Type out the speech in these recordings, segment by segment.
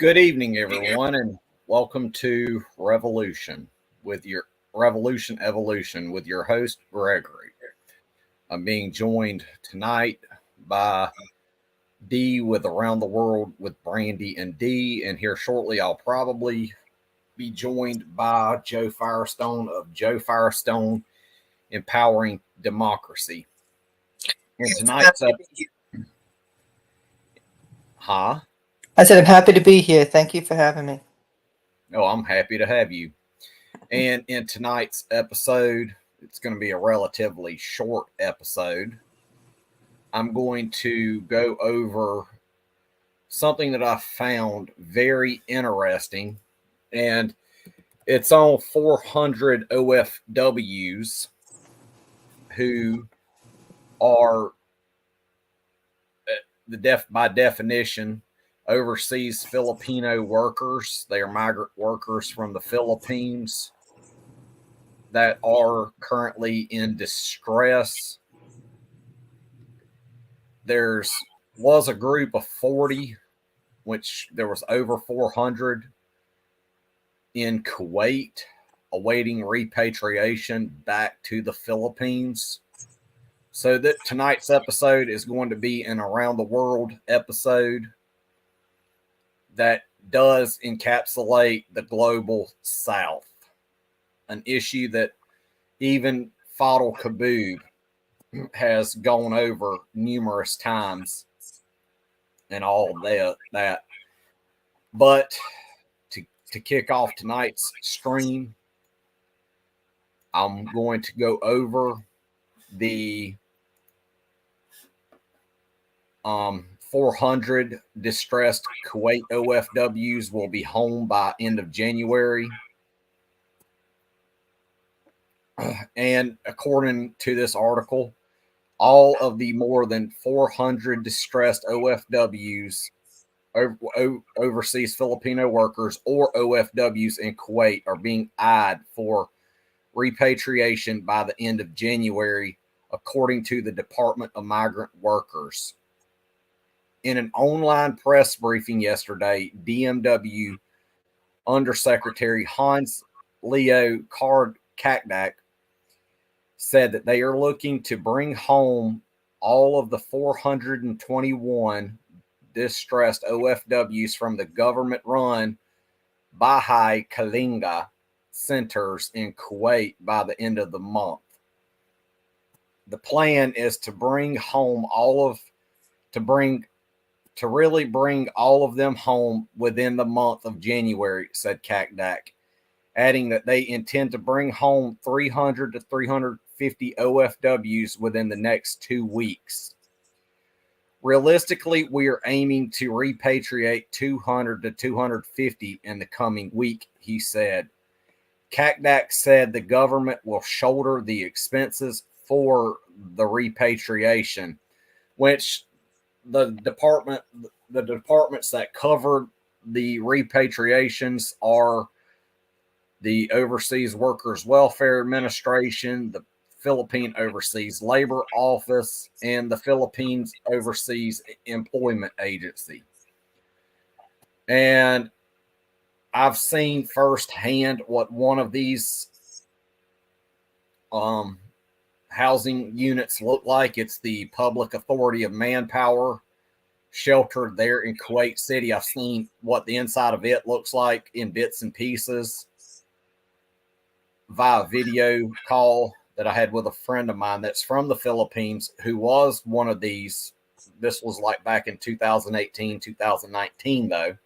Good evening, everyone, and welcome to Revolution Evolution with your host Gregory. I'm being joined tonight by D with Around the World with Brandy and D, and here shortly I'll probably be joined by Joe Firestone of Joe Firestone Empowering Democracy. And tonight's huh? I said I'm happy to be here. Thank you for having me. Oh, I'm happy to have you. And in tonight's episode, it's going to be a relatively short episode. I'm going to go over something that I found very interesting, and it's on 400 OFWs who are by definition overseas Filipino workers. They are migrant workers from the Philippines that are currently in distress. Was a group of 40, which there was over 400 in Kuwait awaiting repatriation back to the Philippines. So that tonight's episode is going to be an around the world episode that does encapsulate the global South, an issue that even Fadl Kaboub has gone over numerous times and all that. But to kick off tonight's stream, I'm going to go over the 400 distressed Kuwait OFWs will be home by end of January. And according to this article, all of the more than 400 distressed OFWs, overseas Filipino workers, or OFWs in Kuwait are being eyed for repatriation by the end of January, according to the Department of Migrant Workers. In an online press briefing yesterday, DMW Undersecretary Hans Leo Kakdak said that they are looking to bring home all of the 421 distressed OFWs from the government-run Bahay Kalinga centers in Kuwait by the end of the month. The plan is to bring all of them home within the month of January, said Kakdak, adding that they intend to bring home 300 to 350 OFWs within the next 2 weeks. Realistically, we are aiming to repatriate 200 to 250 in the coming week, he said. Kakdak said the government will shoulder the expenses for the repatriation, which the departments that cover the repatriations are the Overseas Workers Welfare Administration, the Philippine Overseas Labor Office, and the Philippines Overseas Employment Agency. And I've seen firsthand what one of these housing units look like. It's the Public Authority of Manpower shelter there in Kuwait City. I've seen what the inside of it looks like in bits and pieces via video call that I had with a friend of mine that's from the Philippines who was one of these. This was like back in 2018, 2019 though.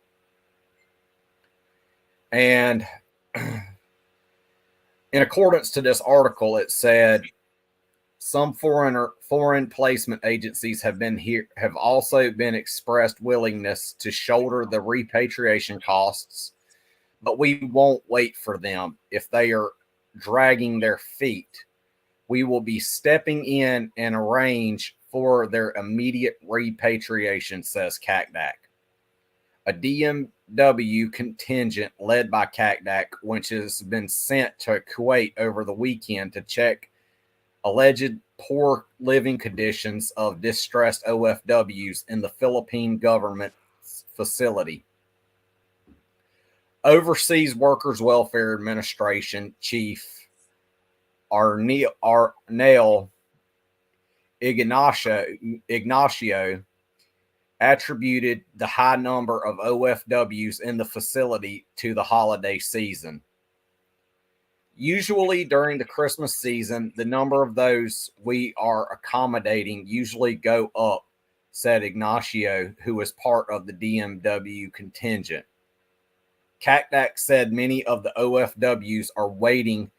And in accordance to this article, it said some foreign placement agencies have also been expressed willingness to shoulder the repatriation costs, but we won't wait for them if they are dragging their feet. We will be stepping in and arrange for their immediate repatriation, says Kakdak. A DMW contingent led by Kakdak, which has been sent to Kuwait over the weekend to check alleged poor living conditions of distressed OFWs in the Philippine government facility. Overseas Workers Welfare Administration Chief Arnel Ignacio attributed the high number of OFWs in the facility to the holiday season. Usually during the Christmas season, the number of those we are accommodating usually go up, said Ignacio, who was part of the DMW contingent. Cactac said many of the OFWs are waiting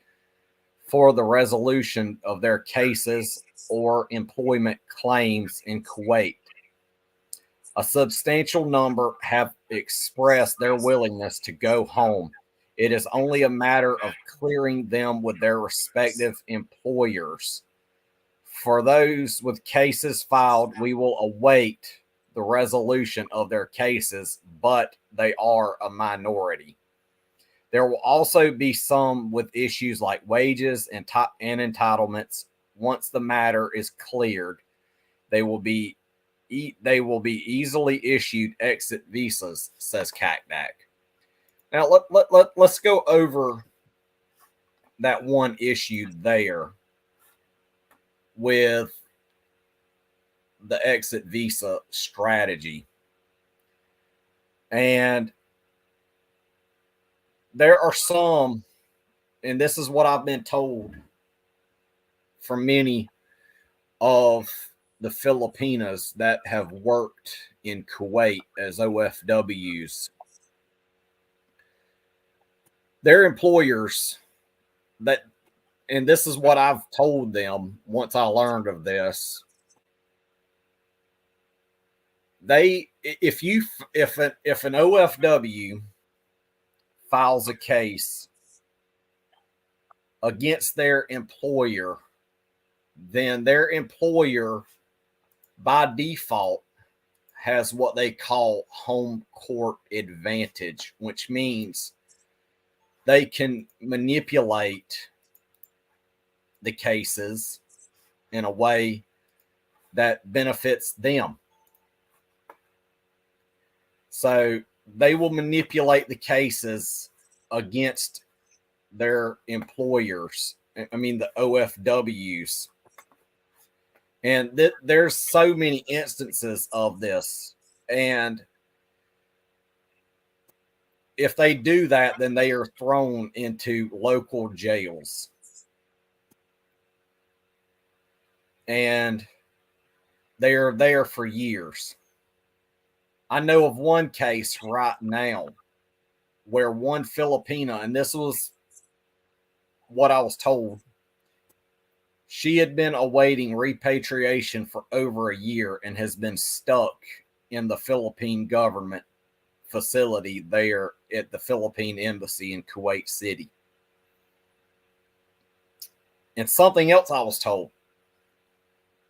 for the resolution of their cases or employment claims in Kuwait. A substantial number have expressed their willingness to go home. It is only a matter of clearing them with their respective employers. For those with cases filed, we will await the resolution of their cases, but they are a minority. There will also be some with issues like wages and entitlements. Once the matter is cleared, they will be easily issued exit visas, says Cactac. Now let's go over that one issue there with the exit visa strategy. And there are some, and this is what I've been told from many of the Filipinas that have worked in Kuwait as OFWs. Their employers that, and this is what I've told them once I learned of this. If an OFW files a case against their employer, then their employer by default has what they call home court advantage, which means they can manipulate the cases in a way that benefits them. So they will manipulate the cases against their employers. I mean, the OFWs. And there's so many instances of this. And if they do that, then they are thrown into local jails. And they are there for years. I know of one case right now where one Filipina, and this was what I was told, she had been awaiting repatriation for over a year and has been stuck in the Philippine government facility there at the Philippine Embassy in Kuwait City. And something else I was told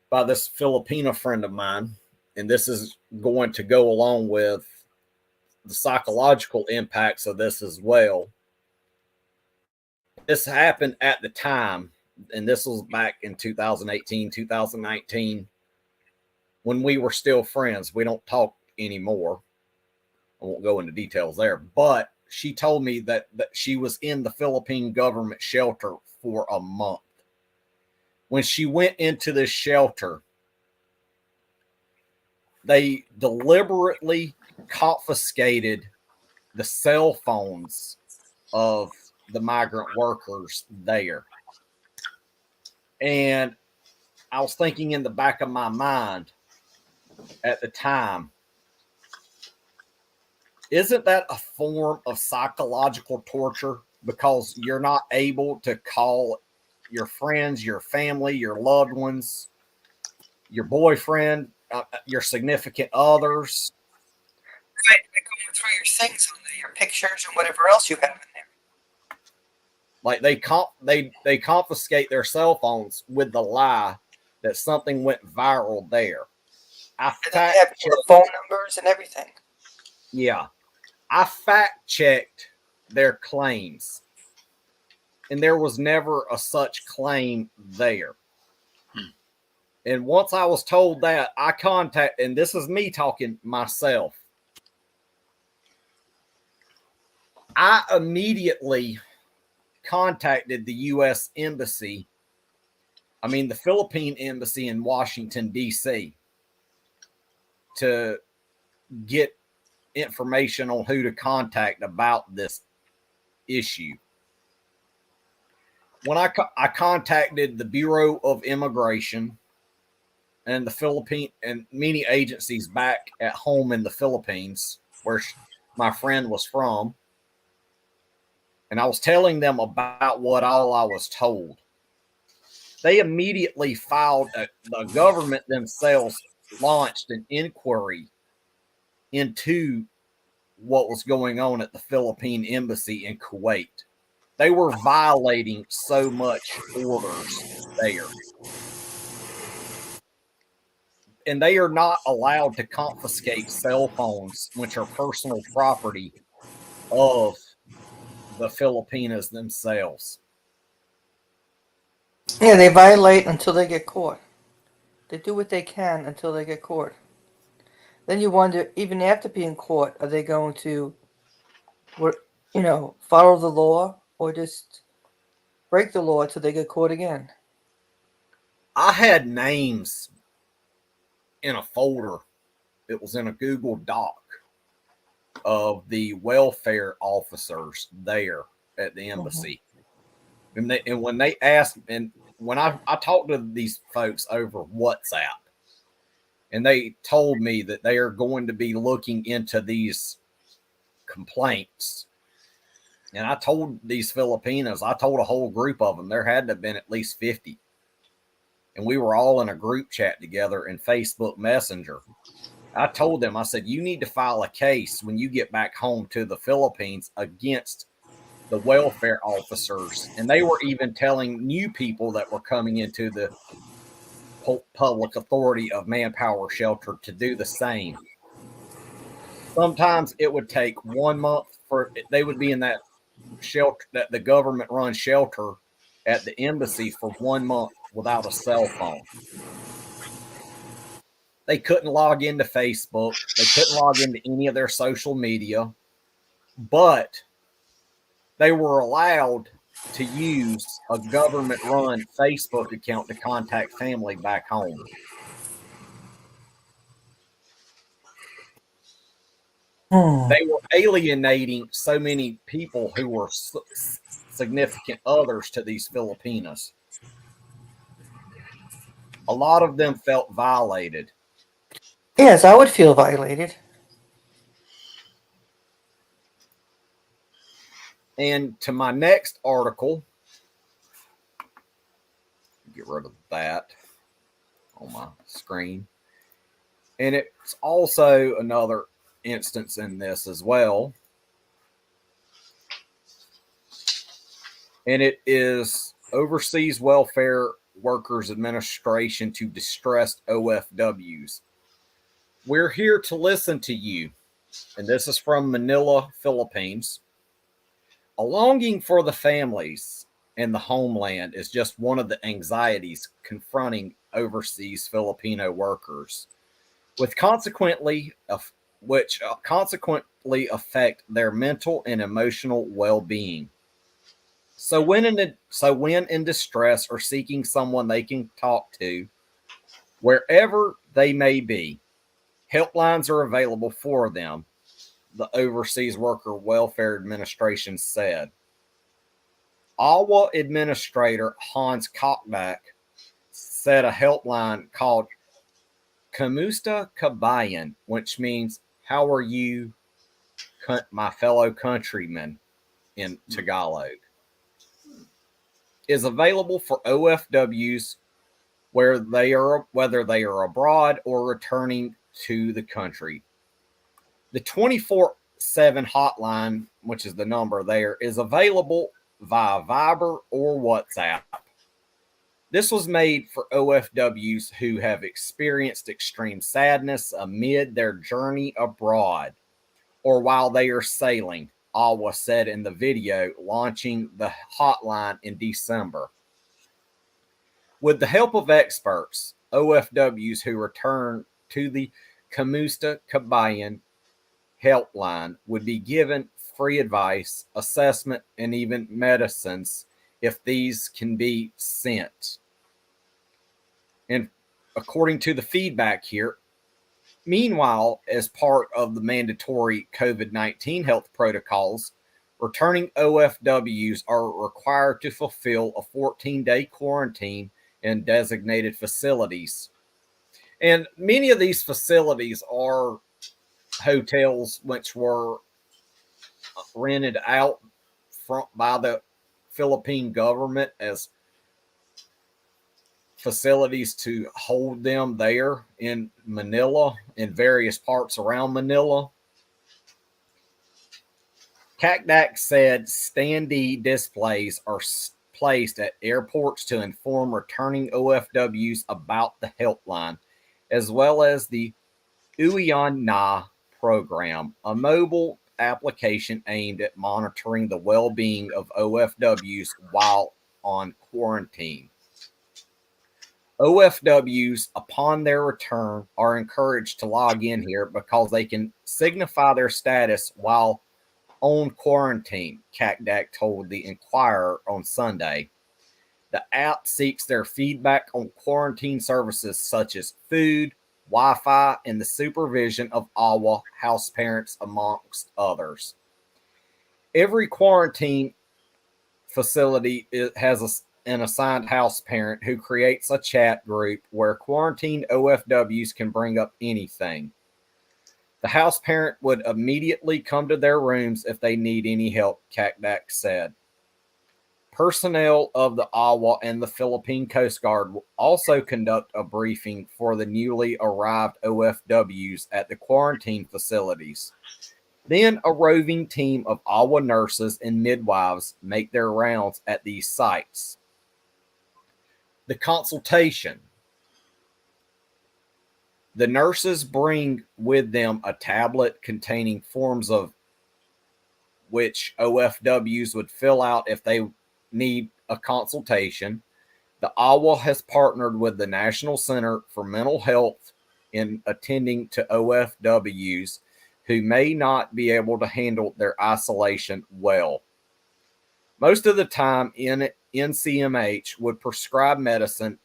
by this Filipina friend of mine, and this is going to go along with the psychological impacts of this as well. This happened at the time, and this was back in 2018, 2019, when we were still friends. We don't talk anymore. I won't go into details there, but she told me that she was in the Philippine government shelter for a month. When she went into this shelter, they deliberately confiscated the cell phones of the migrant workers there. And I was thinking in the back of my mind at the time, isn't that a form of psychological torture? Because you're not able to call your friends, your family, your loved ones, your boyfriend, your significant others. Right, they're going through your things on there, your pictures and whatever else you have in there. Like they confiscate their cell phones with the lie that something went viral there. And then they have your phone numbers and everything. Yeah. I fact checked their claims, and there was never a such claim there. And once I was told that, I contacted, and this is me talking myself. I immediately contacted the U.S. Embassy, the Philippine Embassy in Washington, D.C., to get information on who to contact about this issue. When I contacted the Bureau of Immigration and the Philippine and many agencies back at home in the Philippines, where my friend was from, and I was telling them about what all I was told, they immediately the government themselves launched an inquiry into what was going on at the Philippine embassy in Kuwait. They were violating so much orders there. And they are not allowed to confiscate cell phones, which are personal property of the Filipinas themselves. Yeah, they violate until they get caught. They do what they can until they get caught. Then you wonder, even after being caught, are they going to, follow the law or just break the law until they get caught again? I had names in a folder. It was in a Google Doc of the welfare officers there at the Mm-hmm. embassy. And when they asked, and when I talked to these folks over WhatsApp, and they told me that they are going to be looking into these complaints. And I told these Filipinos, I told a whole group of them, there had to have been at least 50. And we were all in a group chat together in Facebook Messenger. I told them, I said, you need to file a case when you get back home to the Philippines against the welfare officers. And they were even telling new people that were coming into the public authority of manpower shelter to do the same. Sometimes it would take 1 month for they would be in that shelter, that the government run shelter at the embassy, for 1 month without a cell phone. They couldn't log into Facebook. They couldn't log into any of their social media, but they were allowed to use a government run Facebook account to contact family back home. Hmm. They were alienating so many people who were significant others to these Filipinas. A lot of them felt violated. Yes, I would feel violated. And to my next article, get rid of that on my screen. And it's also another instance in this as well. And it is Overseas Welfare Workers Administration to distressed OFWs. We're here to listen to you. And this is from Manila, Philippines. A longing for the families and the homeland is just one of the anxieties confronting overseas Filipino workers, with which consequently affect their mental and emotional well-being. So when in distress or seeking someone they can talk to, wherever they may be, helplines are available for them, the Overseas Worker Welfare Administration said. AWA Administrator Hans Kochback said a helpline called Kamusta Kabayan, which means "How are you, my fellow countrymen" in Tagalog, is available for OFWs whether they are abroad or returning to the country. The 24/7 hotline, which is the number there, is available via Viber or WhatsApp. This was made for OFWs who have experienced extreme sadness amid their journey abroad or while they are sailing, Alwa said in the video launching the hotline in December. With the help of experts, OFWs who return to the Kamusta Kabayan helpline would be given free advice, assessment, and even medicines if these can be sent. And according to the feedback here, meanwhile, as part of the mandatory COVID 19 health protocols, returning OFWs are required to fulfill a 14-day quarantine in designated facilities. And many of these facilities are hotels which were rented out by the Philippine government as facilities to hold them there in Manila, in various parts around Manila. CACDAC said standee displays are placed at airports to inform returning OFWs about the helpline, as well as the Uyan Na program, a mobile application aimed at monitoring the well being of OFWs while on quarantine. OFWs, upon their return, are encouraged to log in here because they can signify their status while on quarantine, CACDAC told the Inquirer on Sunday. The app seeks their feedback on quarantine services such as food, Wi Fi, and the supervision of AWA house parents, amongst others. Every quarantine facility has an assigned house parent who creates a chat group where quarantined OFWs can bring up anything. The house parent would immediately come to their rooms if they need any help, CACDAC said. Personnel of the AWA and the Philippine Coast Guard will also conduct a briefing for the newly arrived OFWs at the quarantine facilities. Then a roving team of AWA nurses and midwives make their rounds at these sites. The consultation. The nurses bring with them a tablet containing forms of which OFWs would fill out if they need a consultation. The AWA has partnered with the National Center for Mental Health in attending to OFWs who may not be able to handle their isolation well. Most of the time, NCMH would prescribe medicine.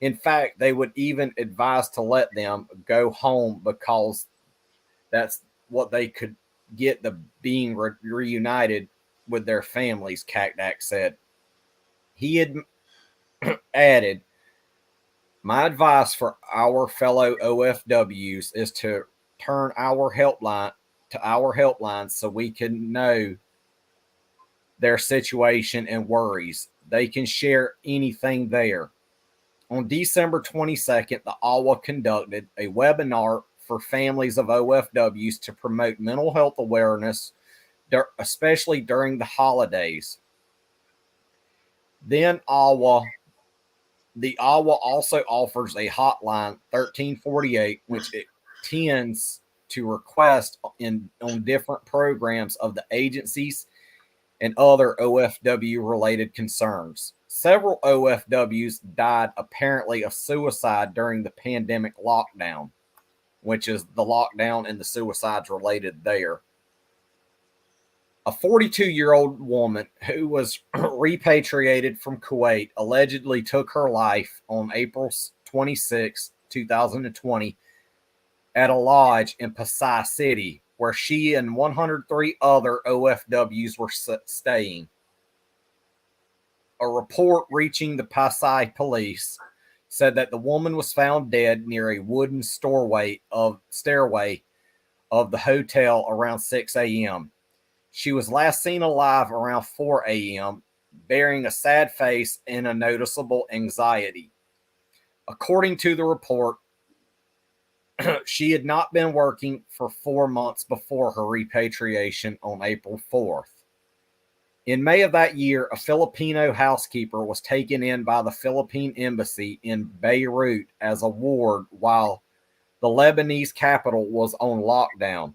In fact, they would even advise to let them go home because that's what they could get the being reunited with their families, CACDAC said. He had added, my advice for our fellow OFWs is to turn our helpline so we can know their situation and worries. They can share anything there. On December 22nd, the AWA conducted a webinar for families of OFWs to promote mental health awareness, especially during the holidays. Then the AWA also offers a hotline 1348, which it tends to request on different programs of the agencies and other OFW related concerns. Several OFWs died apparently of suicide during the pandemic lockdown, which is the lockdown and the suicides related there. A 42-year-old woman who was repatriated from Kuwait allegedly took her life on April 26, 2020, at a lodge in Pasay City, where she and 103 other OFWs were staying. A report reaching the Pasay police said that the woman was found dead near a wooden stairway of the hotel around 6 a.m. She was last seen alive around 4 a.m., bearing a sad face and a noticeable anxiety. According to the report, she had not been working for 4 months before her repatriation on April 4th. In May of that year, a Filipino housekeeper was taken in by the Philippine embassy in Beirut as a ward while the Lebanese capital was on lockdown.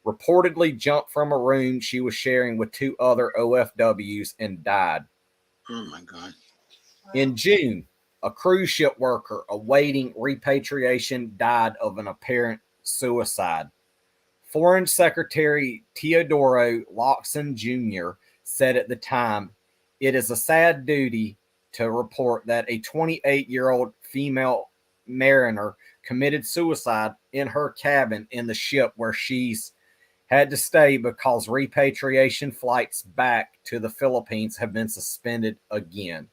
Reportedly jumped from a room she was sharing with 2 other OFWs and died. Oh my God. In June, a cruise ship worker awaiting repatriation died of an apparent suicide. Foreign Secretary Teodoro Locsin Jr. said at the time, "It is a sad duty to report that a 28-year-old female mariner committed suicide in her cabin in the ship where she's had to stay because repatriation flights back to the Philippines have been suspended again."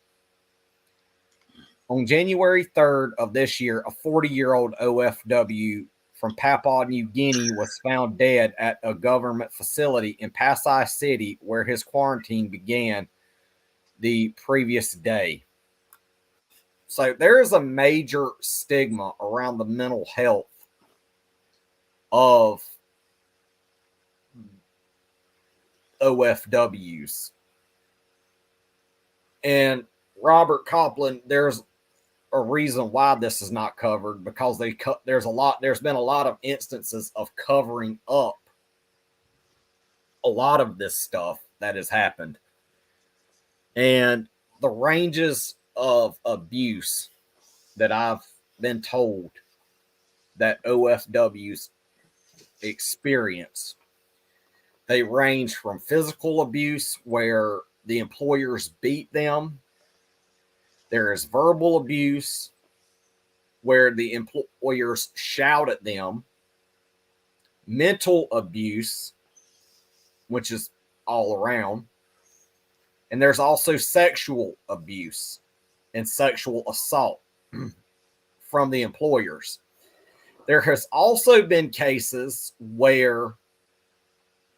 On January 3rd of this year, a 40-year-old OFW from Papua New Guinea was found dead at a government facility in Pasai City where his quarantine began the previous day. So there is a major stigma around the mental health of OFWs. And Robert Copland, there's a reason why this is not covered because there's been a lot of instances of covering up a lot of this stuff that has happened. And the ranges of abuse that I've been told that OFWs experience, they range from physical abuse where the employers beat them. There is verbal abuse where the employers shout at them, mental abuse, which is all around, and there's also sexual abuse and sexual assault from the employers. There has also been cases where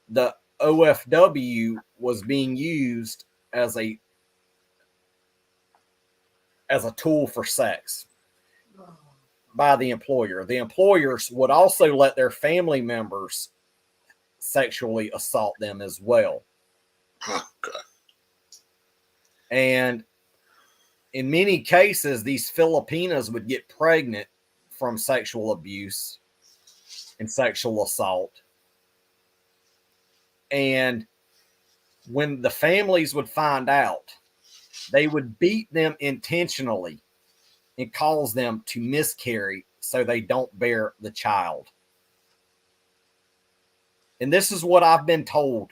the OFW was being used as a tool for sex by the employer. The employers would also let their family members sexually assault them as well. Oh, God. And in many cases, these Filipinas would get pregnant from sexual abuse and sexual assault. And when the families would find out, they would beat them intentionally and cause them to miscarry so they don't bear the child. And this is what I've been told.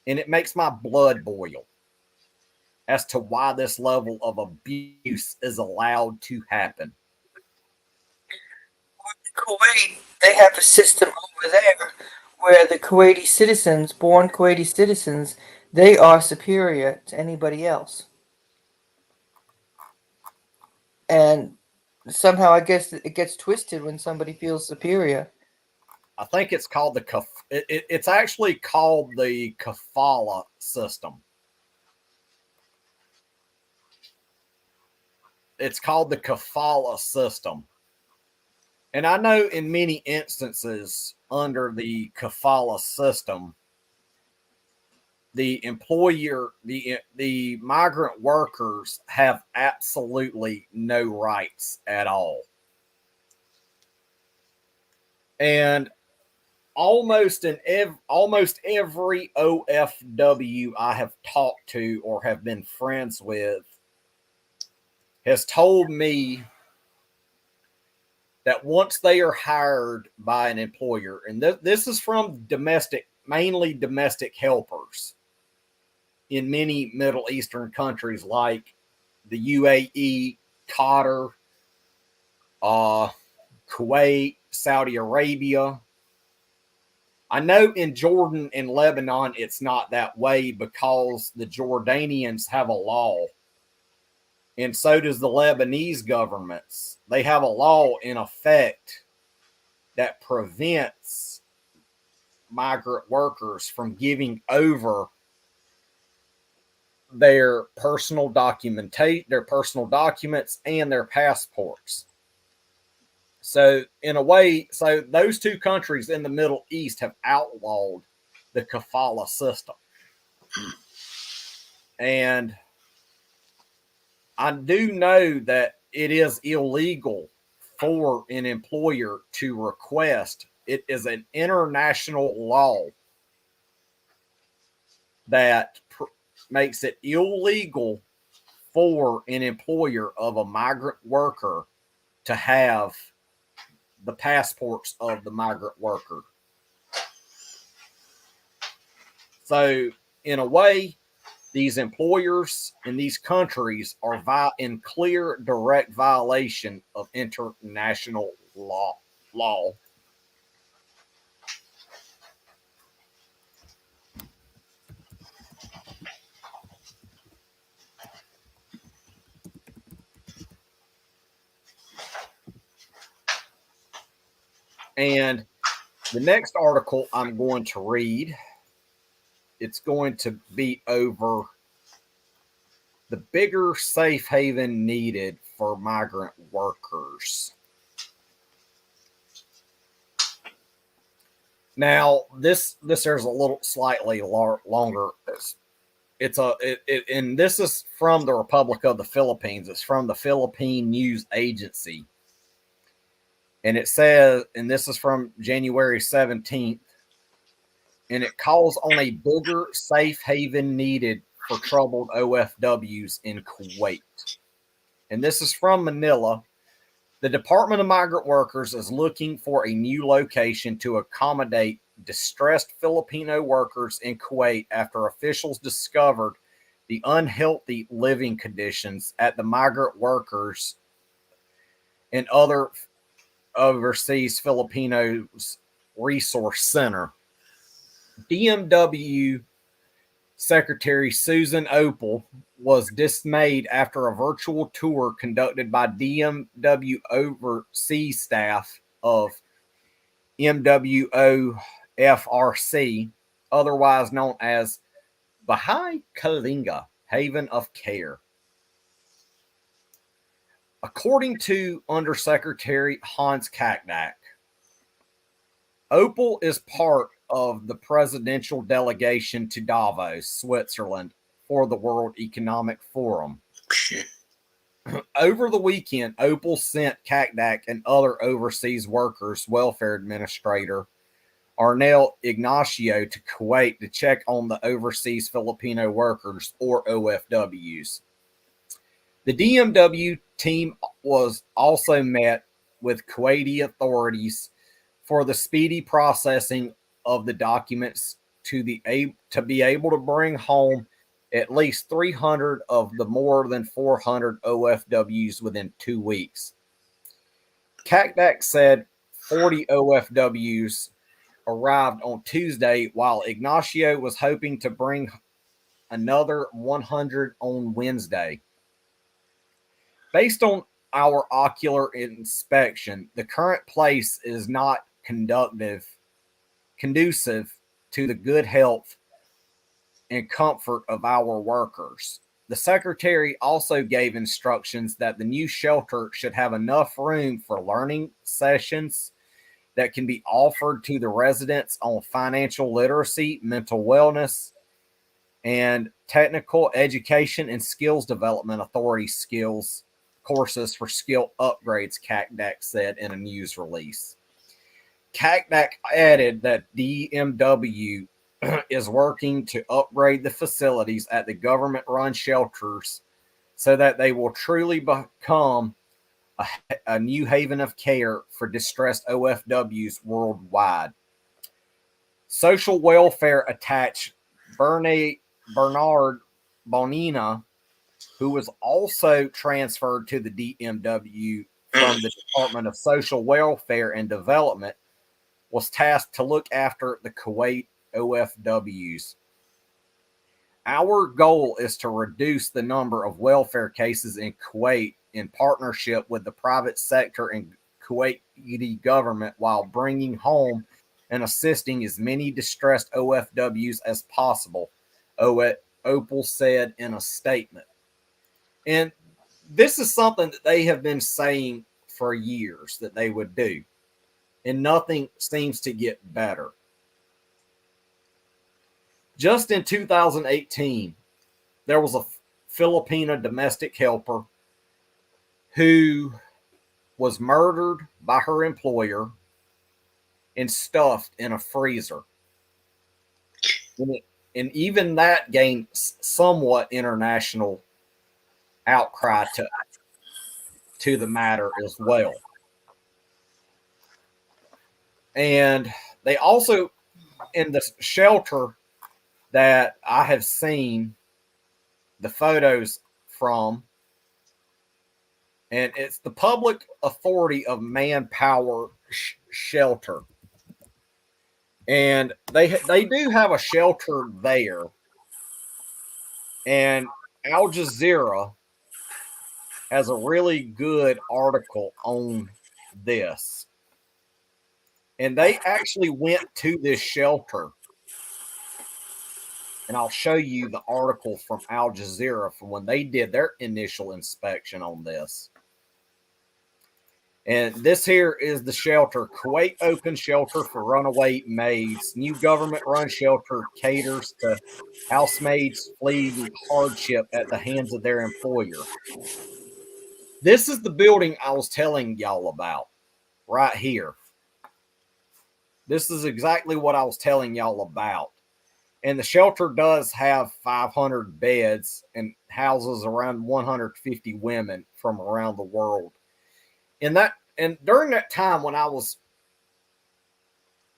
And it makes my blood boil as to why this level of abuse is allowed to happen. Kuwait, they have a system over there where the Kuwaiti citizens, born Kuwaiti citizens, they are superior to anybody else. And somehow I guess it gets twisted when somebody feels superior. I think it's called it's actually called the kafala system. It's called the kafala system. And I know in many instances under the kafala system, the employer, the migrant workers have absolutely no rights at all. And almost every OFW I have talked to or have been friends with has told me that once they are hired by an employer, and this is from mainly domestic helpers in many Middle Eastern countries like the UAE, Qatar, Kuwait, Saudi Arabia. I know in Jordan and Lebanon it's not that way because the Jordanians have a law, and so does the Lebanese governments. They have a law in effect that prevents migrant workers from giving over their personal their personal documents and their passports. So in a way, so those two countries in the Middle East have outlawed the kafala system. And I do know that it is illegal for an employer to request. It is an international law that makes it illegal for an employer of a migrant worker to have the passports of the migrant worker. So, in a way, these employers in these countries are in clear, direct violation of international law. And the next article I'm going to read, it's going to be over the bigger safe haven needed for migrant workers. Now, this there's a little slightly longer. And this is from the Republic of the Philippines. It's from the Philippine News Agency, and it says, and this is from January 17th, and it calls on a bigger safe haven needed for troubled OFWs in Kuwait. And this is from Manila. The Department of Migrant Workers is looking for a new location to accommodate distressed Filipino workers in Kuwait after officials discovered the unhealthy living conditions at the migrant workers and other overseas Filipinos resource center. DMW Secretary Susan Opal was dismayed after a virtual tour conducted by DMW overseas staff of MWOFRC, otherwise known as Bahay Kalinga Haven of Care. According to Undersecretary Hans Kakdak, Opal is part of the presidential delegation to Davos, Switzerland, for the World Economic Forum. Over the weekend, Opal sent Kakdak and other overseas workers welfare administrator Arnel Ignacio to Kuwait to check on the overseas Filipino workers, or OFWs. The DMW team was also met with Kuwaiti authorities for the speedy processing of the documents to be able to bring home at least 300 of the more than 400 OFWs within 2 weeks. Kakdak said 40 OFWs arrived on Tuesday, while Ignacio was hoping to bring another 100 on Wednesday. Based on our ocular inspection, the current place is not conducive to the good health and comfort of our workers. The secretary also gave instructions that the new shelter should have enough room for learning sessions that can be offered to the residents on financial literacy, mental wellness, and technical education and skills development authority skills courses for skill upgrades, Kakdak said in a news release. Kakdak added that DMW is working to upgrade the facilities at the government-run shelters so that they will truly become a new haven of care for distressed OFWs worldwide. Social welfare attached Bernard Bonina, who was also transferred to the DMW from the Department of Social Welfare and Development, was tasked to look after the Kuwait OFWs. Our goal is to reduce the number of welfare cases in Kuwait in partnership with the private sector and Kuwaiti government while bringing home and assisting as many distressed OFWs as possible, Opal said in a statement. And this is something that they have been saying for years that they would do, and nothing seems to get better. Just in 2018, there was a Filipina domestic helper who was murdered by her employer and stuffed in a freezer. And even that gained somewhat international outcry to the matter as well. And they also, in the shelter that I have seen the photos from, and it's the Public Authority of Manpower Shelter. And they do have a shelter there. And Al Jazeera has a really good article on this. And they actually went to this shelter. And I'll show you the article from Al Jazeera from when they did their initial inspection on this. And this here is the shelter. Kuwait open shelter for runaway maids. New government run shelter caters to housemaids fleeing hardship at the hands of their employer. This is the building I was telling y'all about right here. This is exactly what I was telling y'all about. And the shelter does have 500 beds and houses around 150 women from around the world. And during that time when I was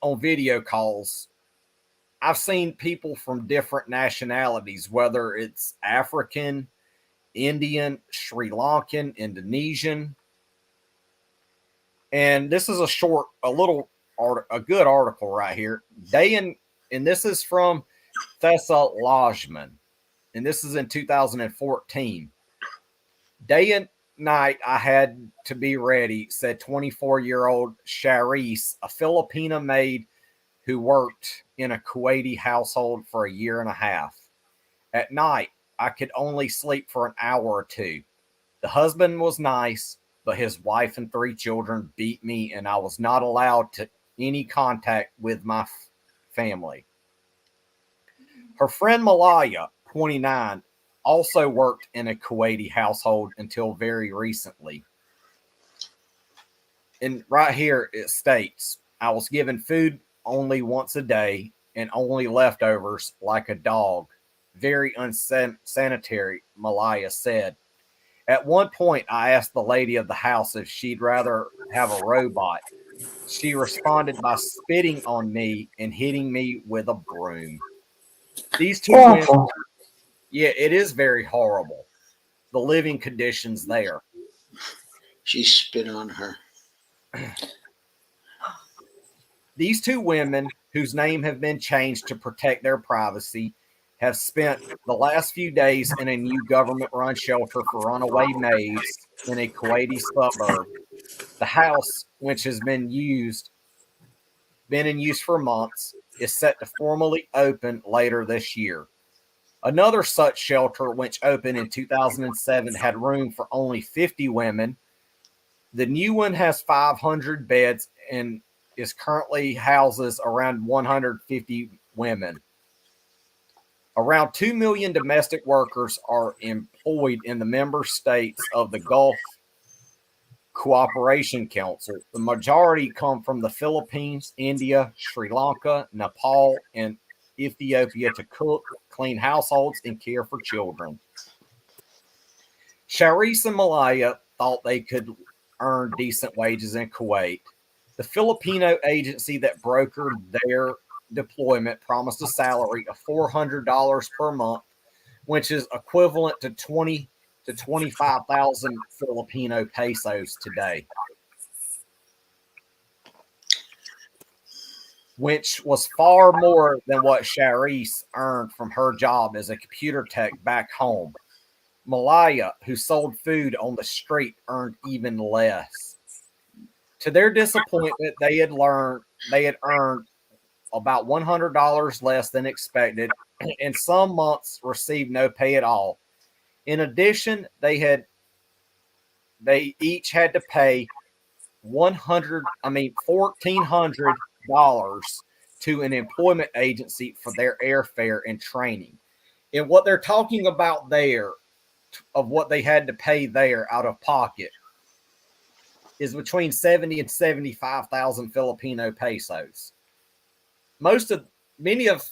on video calls, I've seen people from different nationalities, whether it's African, Indian, Sri Lankan, Indonesian. And this is a good article right here. And this is from Thessa Lajman, and this is in 2014. Day and night, I had to be ready, said 24-year-old Charis, a Filipina maid who worked in a Kuwaiti household for a year and a half. At night, I could only sleep for an hour or two. The husband was nice, but his wife and 3 children beat me, and I was not allowed to any contact with my family. Her friend Malaya, 29, also worked in a Kuwaiti household until very recently. And right here it states, I was given food only once a day and only leftovers like a dog. Very unsanitary, Malaya said. At one point, I asked the lady of the house if she'd rather have a robot. She responded by spitting on me and hitting me with a broom. These two women, Awful. yeah, it is very horrible. The living conditions there. She spit on her. These two women, whose name have been changed to protect their privacy, have spent the last few days in a new government run shelter for runaway maids in a Kuwaiti suburb. The house, which has been in use for months, is set to formally open later this year. Another such shelter, which opened in 2007, had room for only 50 women. The new one has 500 beds and is currently houses around 150 women. Around 2 million domestic workers are employed in the member states of the Gulf Cooperation Council. The majority come from the Philippines, India, Sri Lanka, Nepal, and Ethiopia to cook, clean households, and care for children. Charis and Malaya thought they could earn decent wages in Kuwait. The Filipino agency that brokered their deployment promised a salary of $400 per month, which is equivalent to 20 to 25,000 Filipino pesos today, which was far more than what Charis earned from her job as a computer tech back home. Malaya, who sold food on the street, earned even less. To their disappointment, they had earned about $100 less than expected, and some months received no pay at all. In addition, they each had to pay $1,400 to an employment agency for their airfare and training. And what they're talking about there, of what they had to pay there out of pocket, is between 70 and 75,000 Filipino pesos. Many of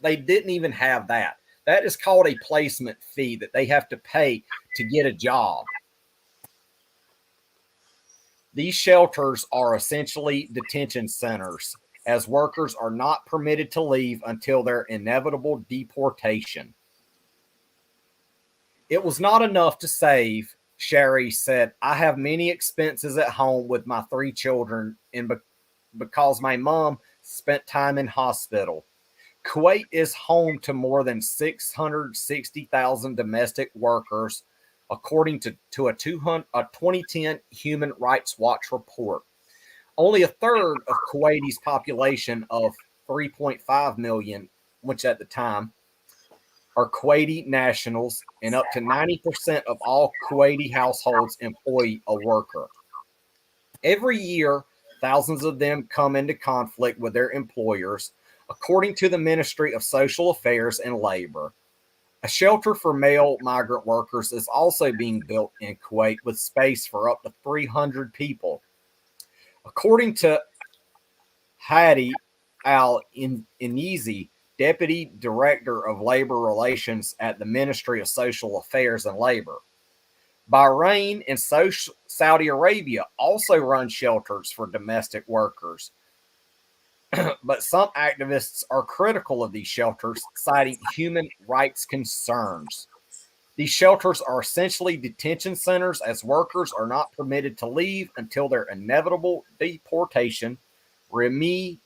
they didn't even have that. That is called a placement fee that they have to pay to get a job. These shelters are essentially detention centers, as workers are not permitted to leave until their inevitable deportation. It was not enough to save, Sherry said. I have many expenses at home with my three children, and because my mom spent time in hospital. Kuwait is home to more than 660,000 domestic workers, according to a 2010 Human Rights Watch report. Only a third of Kuwaiti's population of 3.5 million, which at the time are Kuwaiti nationals, and up to 90% of all Kuwaiti households employ a worker. Every year, thousands of them come into conflict with their employers, according to the Ministry of Social Affairs and Labor. A shelter for male migrant workers is also being built in Kuwait with space for up to 300 people. According to Hadi Al Inizi, Deputy Director of Labor Relations at the Ministry of Social Affairs and Labor. Bahrain and Saudi Arabia also run shelters for domestic workers, but some activists are critical of these shelters, citing human rights concerns. These shelters are essentially detention centers as workers are not permitted to leave until their inevitable deportation. Rima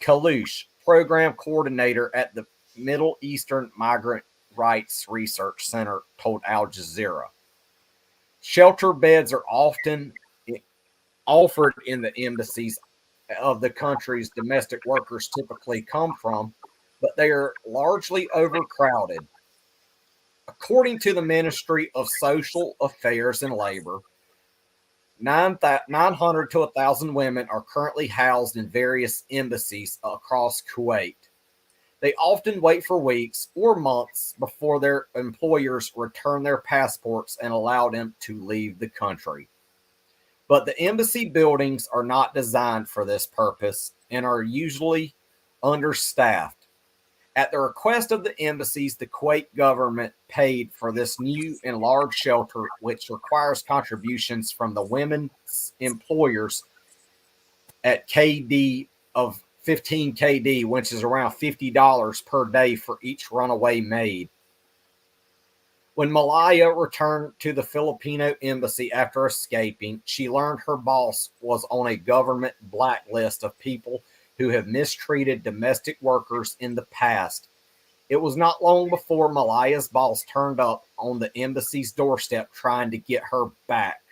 Kaloush, program coordinator at the Middle Eastern Migrant Rights Research Center, told Al Jazeera. Shelter beds are often offered in the embassies of the countries domestic workers typically come from, but they are largely overcrowded. According to the Ministry of Social Affairs and Labor, 900 to 1,000 women are currently housed in various embassies across Kuwait. They often wait for weeks or months before their employers return their passports and allow them to leave the country. But the embassy buildings are not designed for this purpose and are usually understaffed. At the request of the embassies, the Kuwait government paid for this new and large shelter, which requires contributions from the women's employers at KD of 15 KD, which is around $50 per day for each runaway maid. When Malaya returned to the Filipino embassy after escaping, she learned her boss was on a government blacklist of people who have mistreated domestic workers in the past. It was not long before Malaya's boss turned up on the embassy's doorstep trying to get her back.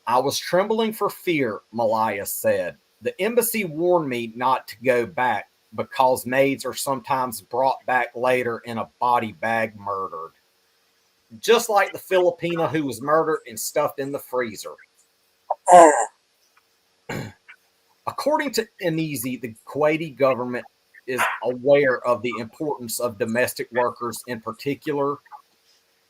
I was trembling for fear, Malaya said. The embassy warned me not to go back because maids are sometimes brought back later in a body bag murdered. Just like the Filipina who was murdered and stuffed in the freezer. According to Enizi, the Kuwaiti government is aware of the importance of domestic workers in particular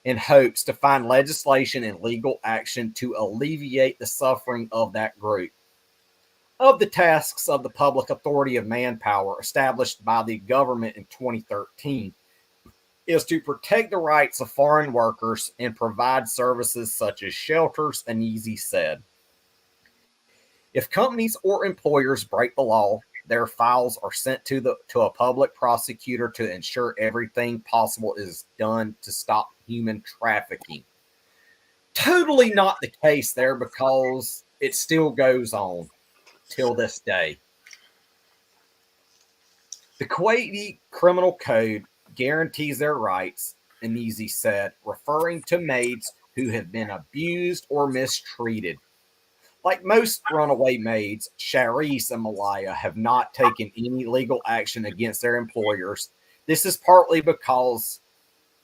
and hopes to find legislation and legal action to alleviate the suffering of that group. Of the tasks of the Public Authority of Manpower established by the government in 2013 is to protect the rights of foreign workers and provide services such as shelters, Anizi said. If companies or employers break the law, their files are sent to a public prosecutor to ensure everything possible is done to stop human trafficking. Totally not the case there because it still goes on till this day. The Kuwaiti Criminal Code guarantees their rights, Anizi said, referring to maids who have been abused or mistreated. Like most runaway maids, Sharice and Malaya have not taken any legal action against their employers. This is partly because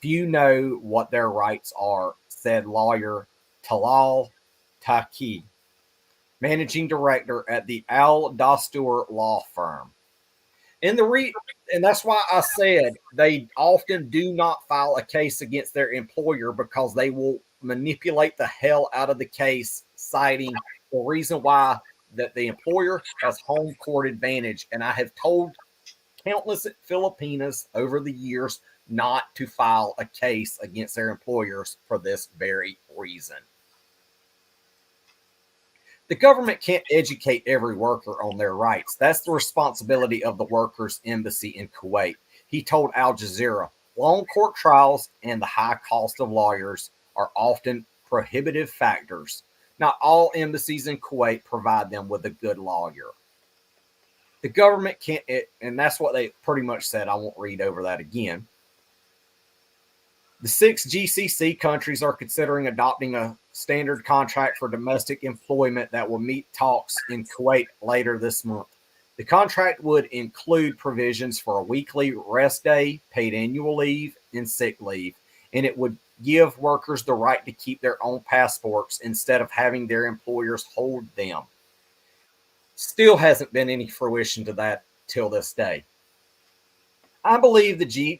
few know what their rights are, said lawyer Talal Taki, managing director at the Al Dastur law firm. And and that's why I said they often do not file a case against their employer because they will manipulate the hell out of the case, citing the reason why that the employer has home court advantage. And I have told countless Filipinas over the years not to file a case against their employers for this very reason. The government can't educate every worker on their rights. That's the responsibility of the workers' embassy in Kuwait. He told Al Jazeera long court trials and the high cost of lawyers are often prohibitive factors. Not all embassies in Kuwait provide them with a good lawyer. The government can't, and that's what they pretty much said. I won't read over that again. The 6 GCC countries are considering adopting a standard contract for domestic employment that will meet talks in Kuwait later this month. The contract would include provisions for a weekly rest day, paid annual leave, and sick leave, and it would give workers the right to keep their own passports instead of having their employers hold them. Still hasn't been any fruition to that till this day. I believe the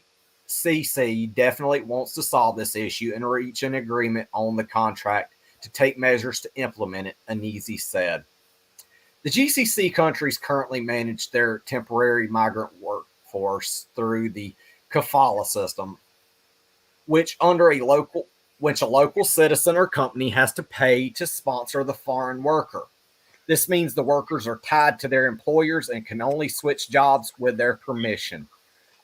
GCC definitely wants to solve this issue and reach an agreement on the contract to take measures to implement it, Anisi said. The GCC countries currently manage their temporary migrant workforce through the kafala system, which a local citizen or company has to pay to sponsor the foreign worker. This means the workers are tied to their employers and can only switch jobs with their permission.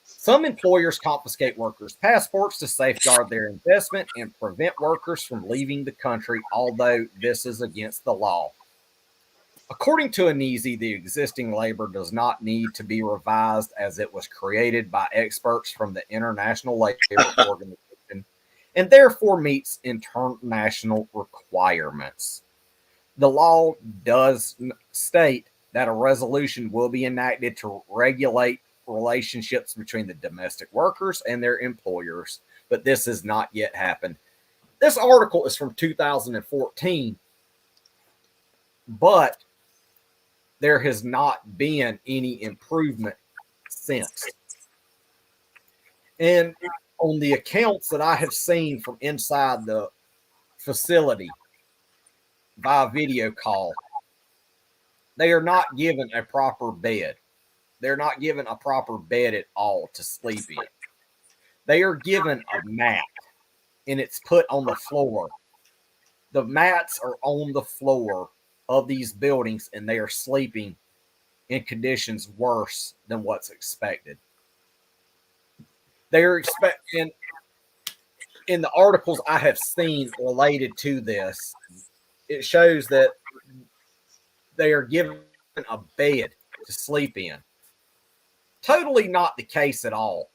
Some employers confiscate workers' passports to safeguard their investment and prevent workers from leaving the country, although this is against the law. According to Anisi, the existing labor does not need to be revised as it was created by experts from the International Labor Organization and therefore meets international requirements. The law does state that a resolution will be enacted to regulate relationships between the domestic workers and their employers, but this has not yet happened. This article is from 2014, but there has not been any improvement since. And on the accounts that I have seen from inside the facility via video call, they are not given a proper bed. They're not given a proper bed at all to sleep in. They are given a mat and it's put on the floor. The mats are on the floor of these buildings and they are sleeping in conditions worse than what's expected. They are expecting in the articles I have seen related to this, it shows that they are given a bed to sleep in. Totally not the case at all.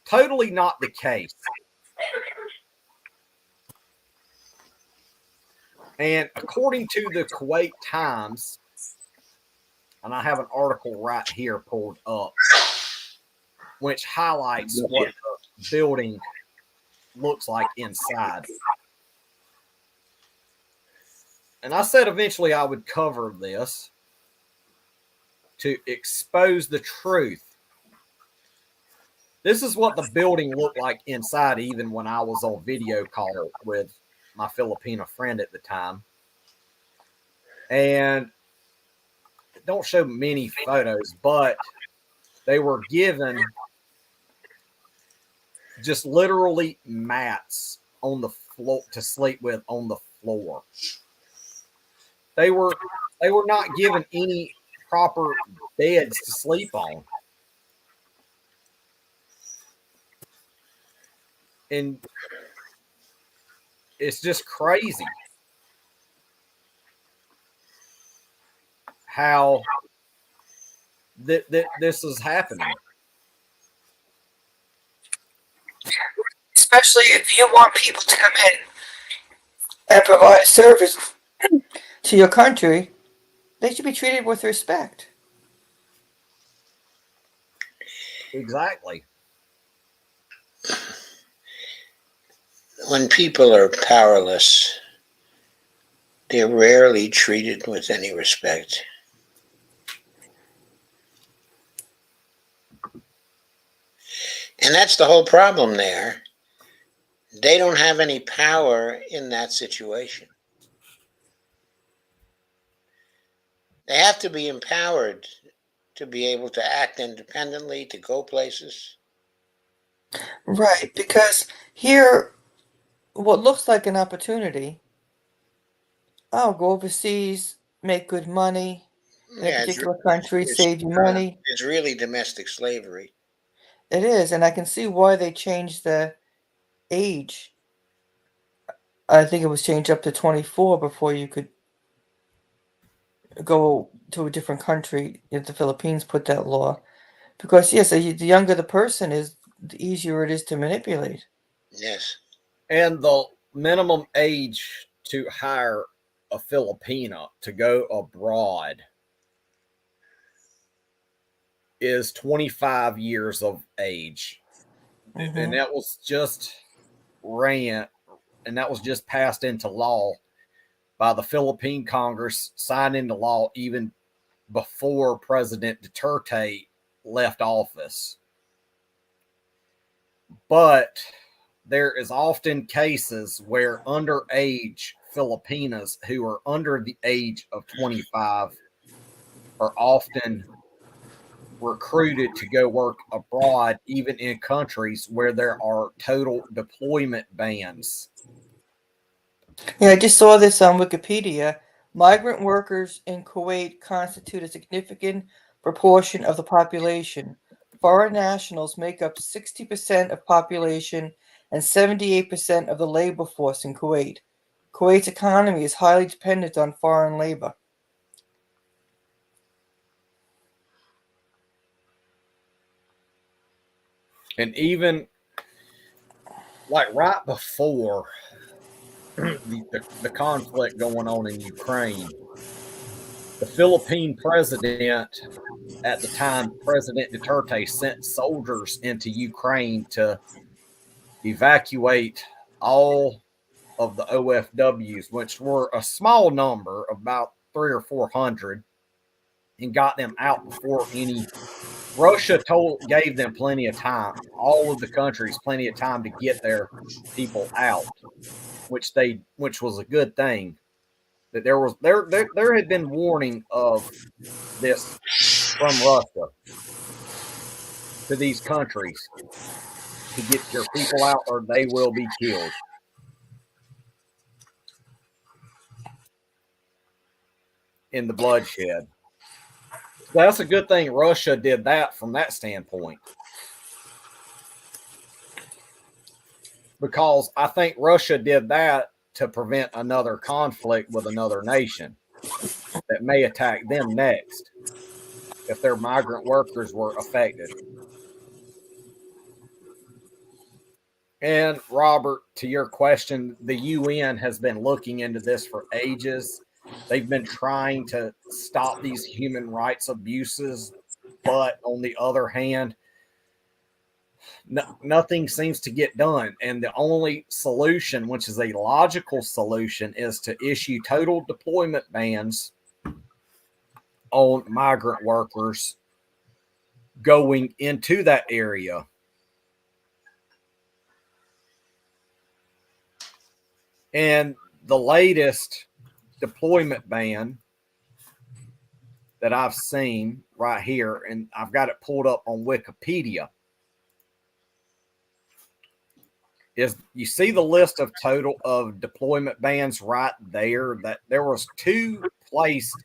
Totally not the case. And according to the Kuwait Times, and I have an article right here pulled up, which highlights what the building looks like inside. And I said eventually I would cover this to expose the truth. This is what the building looked like inside, even when I was on video call with my Filipino friend at the time. And don't show many photos, but they were given just literally mats on the floor to sleep with on the floor. They were not given any proper beds to sleep on. And it's just crazy how this is happening. Especially if you want people to come in and provide service to your country, they should be treated with respect. Exactly. When people are powerless, they're rarely treated with any respect. And that's the whole problem there. They don't have any power in that situation. They have to be empowered to be able to act independently, to go places. Right, because here, what looks like an opportunity Oh, go overseas, make good money in a Yeah, particular country, it's, save you money. it's really domestic slavery. It is, and I can see why they changed the age. I think it was changed up to 24 before you could go to a different country if the Philippines put that law. Because, yes, the younger the person is, the easier it is to manipulate. Yes. And the minimum age to hire a Filipina to go abroad is 25 years of age. And Hmm. that was just ran and that was just passed into law by the Philippine Congress, signed into law even before President Duterte left office. But there is often cases where underage Filipinas who are under the age of 25 are often recruited to go work abroad, even in countries where there are total deployment bans. Yeah, I just saw this on Wikipedia. Migrant workers in Kuwait constitute a significant proportion of the population. Foreign nationals make up 60% of population and 78% of the labor force in Kuwait. Kuwait's economy is highly dependent on foreign labor. And even like right before the conflict going on in Ukraine, the Philippine president at the time, President Duterte, sent soldiers into Ukraine to evacuate all of the OFWs, which were a small number, about 300 or 400, and got them out before any. Russia gave them plenty of time, all of the countries plenty of time to get their people out, which was a good thing. That there had been warning of this from Russia to these countries to get your people out or they will be killed in the bloodshed. So that's a good thing Russia did that from that standpoint. Because I think Russia did that to prevent another conflict with another nation that may attack them next if their migrant workers were affected. And Robert, to your question, the UN has been looking into this for ages. They've been trying to stop these human rights abuses, but on the other hand, nothing seems to get done. And the only solution, which is a logical solution, is to issue total deployment bans on migrant workers going into that area. And the latest deployment ban that I've seen right here, and I've got it pulled up on Wikipedia, is you see the list of total of deployment bans right there. That there was two placed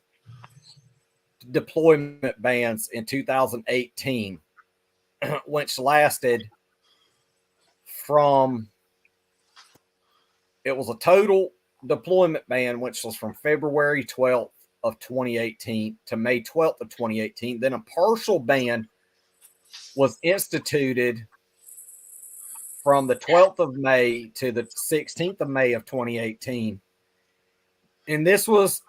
deployment bans in 2018, which lasted from, it was a total deployment ban, which was from February 12th of 2018 to May 12th of 2018. Then a partial ban was instituted from the 12th of May to the 16th of May of 2018. And this was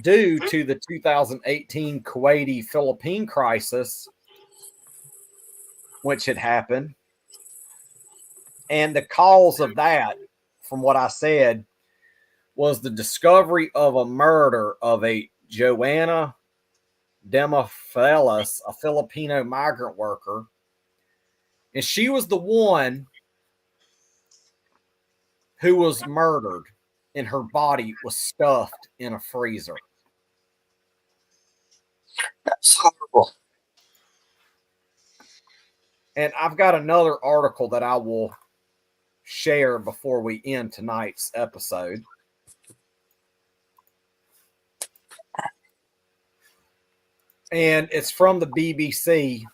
due to the 2018 Kuwaiti Philippine crisis, which had happened. And the cause of that, from what I said, was the discovery of a murder of a Joanna Demafelis, a Filipino migrant worker. And she was the one who was murdered, and her body was stuffed in a freezer. That's horrible. And I've got another article that I will share before we end tonight's episode. And it's from the BBC,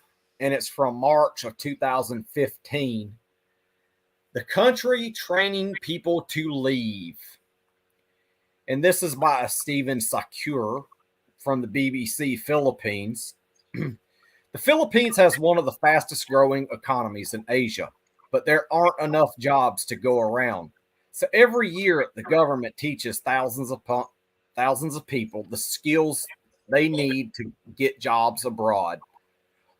and it's from March of 2015. The country training people to leave. And this is by Stephen Sakur from the BBC Philippines. The Philippines has one of the fastest growing economies in Asia, but there aren't enough jobs to go around. So every year, the government teaches thousands of people the skills they need to get jobs abroad.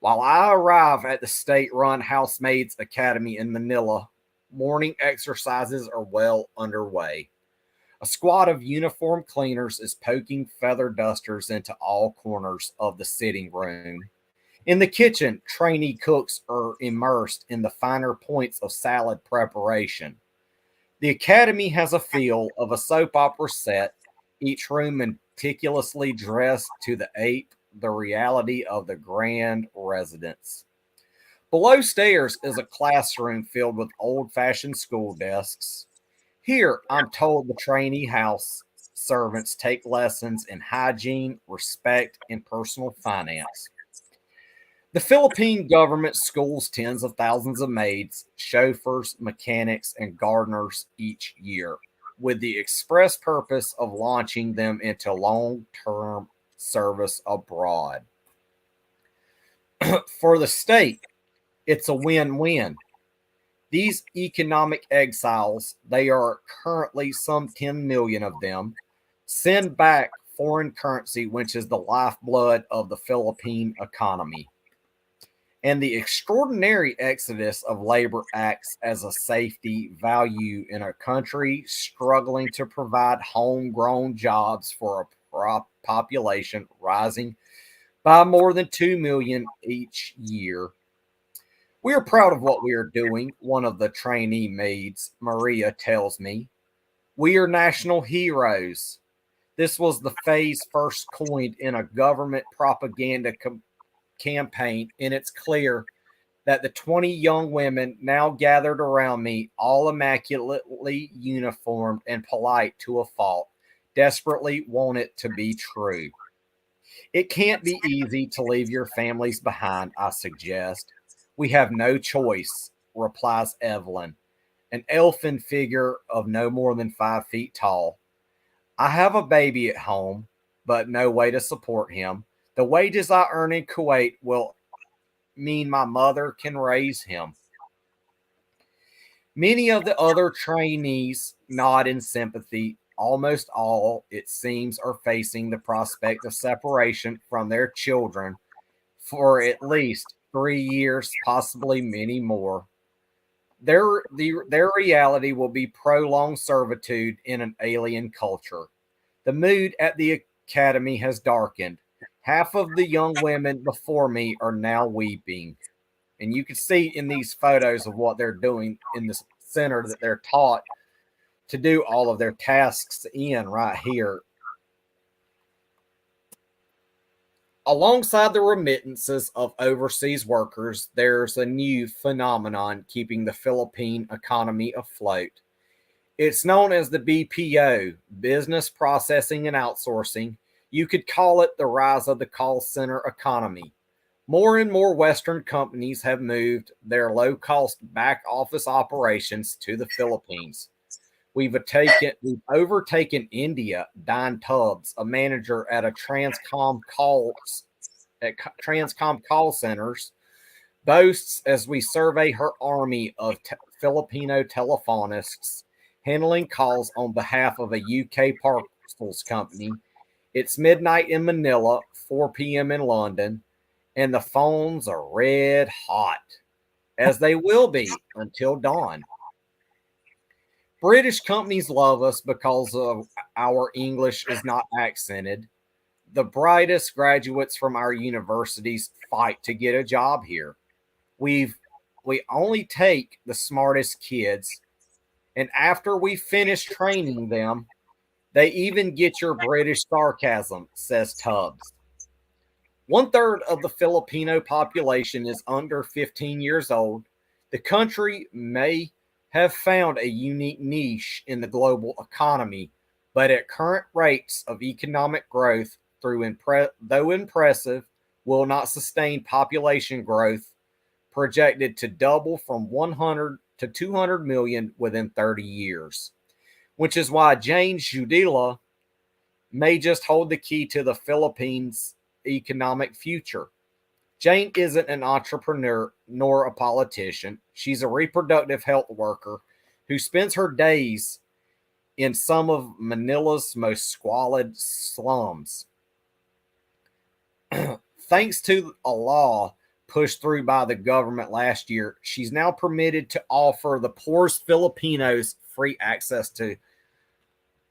While I arrive at the state-run Housemaids Academy in Manila, morning exercises are well underway. A squad of uniformed cleaners is poking feather dusters into all corners of the sitting room. In the kitchen, trainee cooks are immersed in the finer points of salad preparation. The academy has a feel of a soap opera set, each room meticulously dressed to ape the reality of the grand residence. Below stairs is a classroom filled with old fashioned school desks. Here, I'm told the trainee house servants take lessons in hygiene, respect, and personal finance. The Philippine government schools tens of thousands of maids, chauffeurs, mechanics, and gardeners each year, with the express purpose of launching them into long term service abroad. For the state, it's a win win. These economic exiles, they are currently some 10 million of them, send back foreign currency, which is the lifeblood of the Philippine economy. And the extraordinary exodus of labor acts as a safety value in a country struggling to provide homegrown jobs for a population rising by more than 2 million each year. We are proud of what we are doing, one of the trainee maids, Maria, tells me. We are national heroes. This was the phrase first coined in a government propaganda campaign, and it's clear that the 20 young women now gathered around me, all immaculately uniformed and polite to a fault, desperately want it to be true. It can't be easy to leave your families behind, I suggest. We have no choice, replies Evelyn, an elfin figure of no more than 5 feet tall. I have a baby at home, but no way to support him. The wages I earn in Kuwait will mean my mother can raise him. Many of the other trainees nod in sympathy. Almost all, it seems, are facing the prospect of separation from their children for at least 3 years, possibly many more. Their reality will be prolonged servitude in an alien culture. The mood at the academy has darkened. Half of the young women before me are now weeping. And you can see in these photos of what they're doing in the center that they're taught to do all of their tasks in right here. Alongside the remittances of overseas workers, there's a new phenomenon keeping the Philippine economy afloat. It's known as the BPO, Business Processing and Outsourcing. You could call it the rise of the call center economy. More and more Western companies have moved their low cost back office operations to the Philippines. We've overtaken India. Don Tubbs, a manager at a Transcom call centers, boasts as we survey her army of Filipino telephonists handling calls on behalf of a UK parcels company. It's midnight in Manila, 4 p.m. in London, and the phones are red hot, as they will be until dawn. British companies love us because of our English is not accented. The brightest graduates from our universities fight to get a job here. We've we only take the smartest kids, and after we finish training them, they even get your British sarcasm, says Tubbs. One third of the Filipino population is under 15 years old. The country may have found a unique niche in the global economy, but at current rates of economic growth, though impressive, will not sustain population growth projected to double from 100 to 200 million within 30 years, which is why Jane Judila may just hold the key to the Philippines' economic future. Jane isn't an entrepreneur nor a politician. She's a reproductive health worker who spends her days in some of Manila's most squalid slums. Thanks to a law pushed through by the government last year, she's now permitted to offer the poorest Filipinos free access to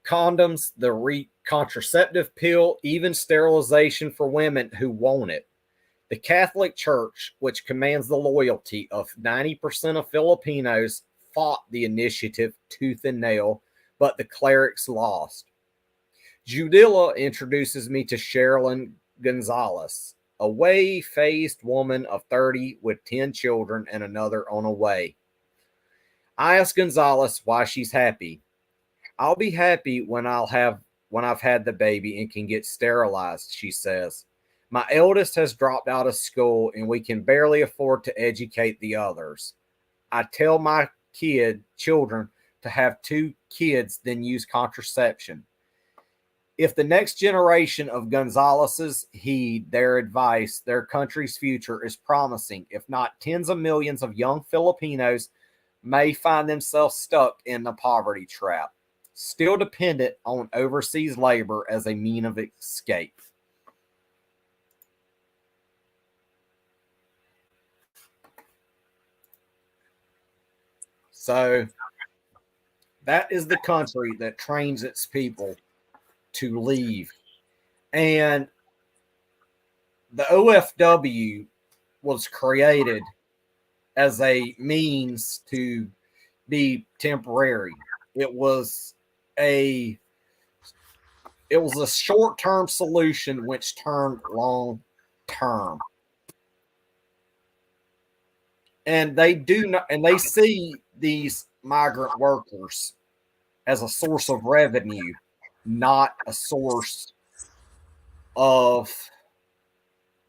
condoms, the contraceptive pill, even sterilization for women who want it. The Catholic Church, which commands the loyalty of 90% of Filipinos, fought the initiative tooth and nail, but the clerics lost. Judilla introduces me to Sherilyn Gonzalez, a way-faced woman of 30 with 10 children and another on the way. I ask Gonzalez why she's happy. I'll be happy when I've had the baby and can get sterilized, she says. My eldest has dropped out of school and we can barely afford to educate the others. I tell my children to have 2 kids, then use contraception. If the next generation of Gonzaleses heed their advice, their country's future is promising. If not, tens of millions of young Filipinos may find themselves stuck in the poverty trap, still dependent on overseas labor as a means of escape. So that is the country that trains its people to leave. And the OFW was created as a means to be temporary. It was a short-term solution which turned long-term. And they see these migrant workers as a source of revenue, not a source of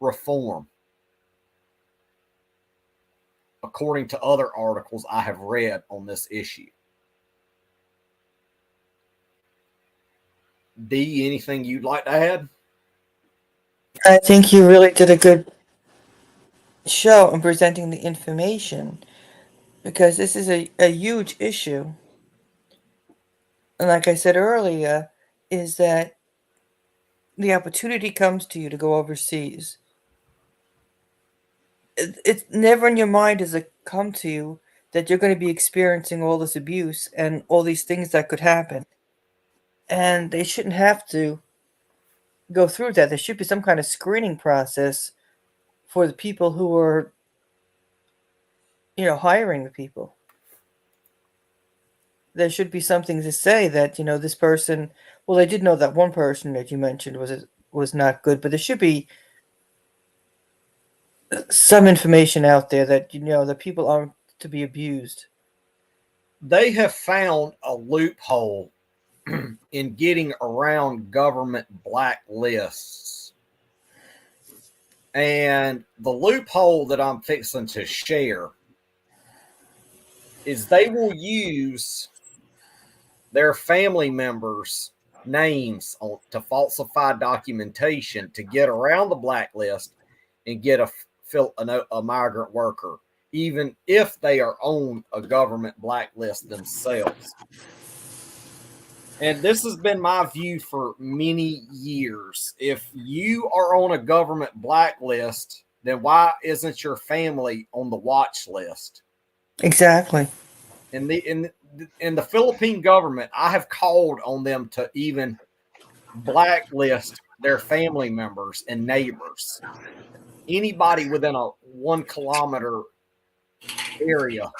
reform, according to other articles I have read on this issue. D, anything you'd like to add? I think you really did a good show in presenting the information because this is a huge issue. And like I said earlier, is that the opportunity comes to you to go overseas. It's never in your mind does it come to you that you're going to be experiencing all this abuse and all these things that could happen. And they shouldn't have to go through that. There should be some kind of screening process for the people who are, hiring the people. There should be something to say that, this person, well, they did know that one person that you mentioned was not good, but there should be some information out there that, that people aren't to be abused. They have found a loophole in getting around government blacklists. And the loophole that I'm fixing to share is they will use their family members' names to falsify documentation to get around the blacklist and get a migrant worker, even if they are on a government blacklist themselves. And this has been my view for many years. If you are on a government blacklist, then why isn't your family on the watch list? Exactly. In the Philippine government, I have called on them to even blacklist their family members and neighbors. Anybody within a 1 kilometer area.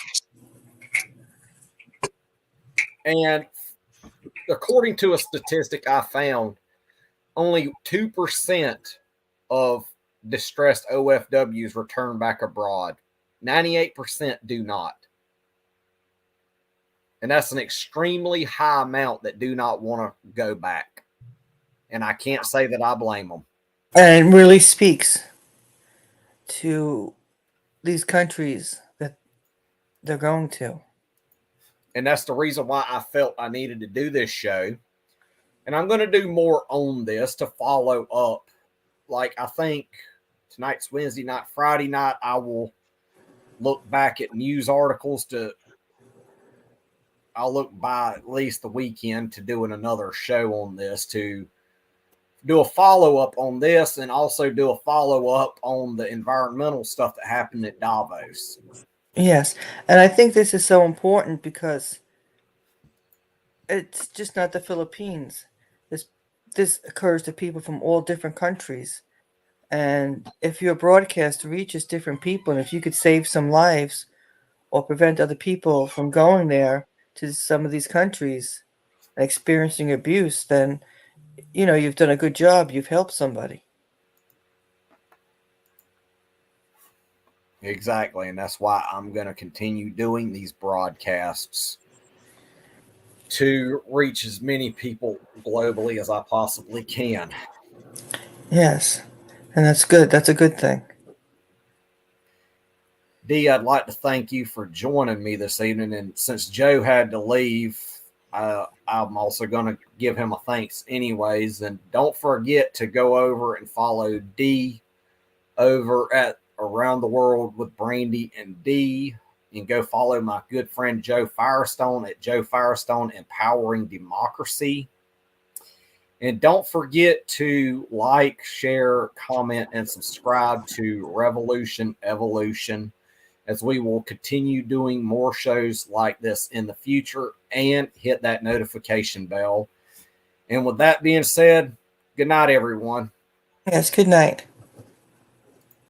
And according to a statistic I found, only 2% of distressed OFWs return back abroad. 98% do not. And that's an extremely high amount that do not want to go back. And I can't say that I blame them. And it really speaks to these countries that they're going to. And that's the reason why I felt I needed to do this show. And I'm going to do more on this to follow up. Like, I think tonight's Wednesday night, Friday night, I will look back at news articles I'll look by at least the weekend to doing another show on this, to do a follow-up on this, and also do a follow-up on the environmental stuff that happened at Davos. Yes, and I think this is so important because it's just not the Philippines. This occurs to people from all different countries. And if your broadcast reaches different people, and if you could save some lives or prevent other people from going there to some of these countries and experiencing abuse, then you've done a good job. You've helped somebody. Exactly, and that's why I'm going to continue doing these broadcasts to reach as many people globally as I possibly can. Yes, and that's good. That's a good thing. Dee, I'd like to thank you for joining me this evening. And since Joe had to leave, I'm also going to give him a thanks anyways. And don't forget to go over and follow Dee over at Around the World with Brandy and Dee. And go follow my good friend Joe Firestone at Joe Firestone Empowering Democracy. And don't forget to like, share, comment, and subscribe to Revolution Evolution, as we will continue doing more shows like this in the future, and hit that notification bell. And with that being said, good night, everyone. Yes, good night.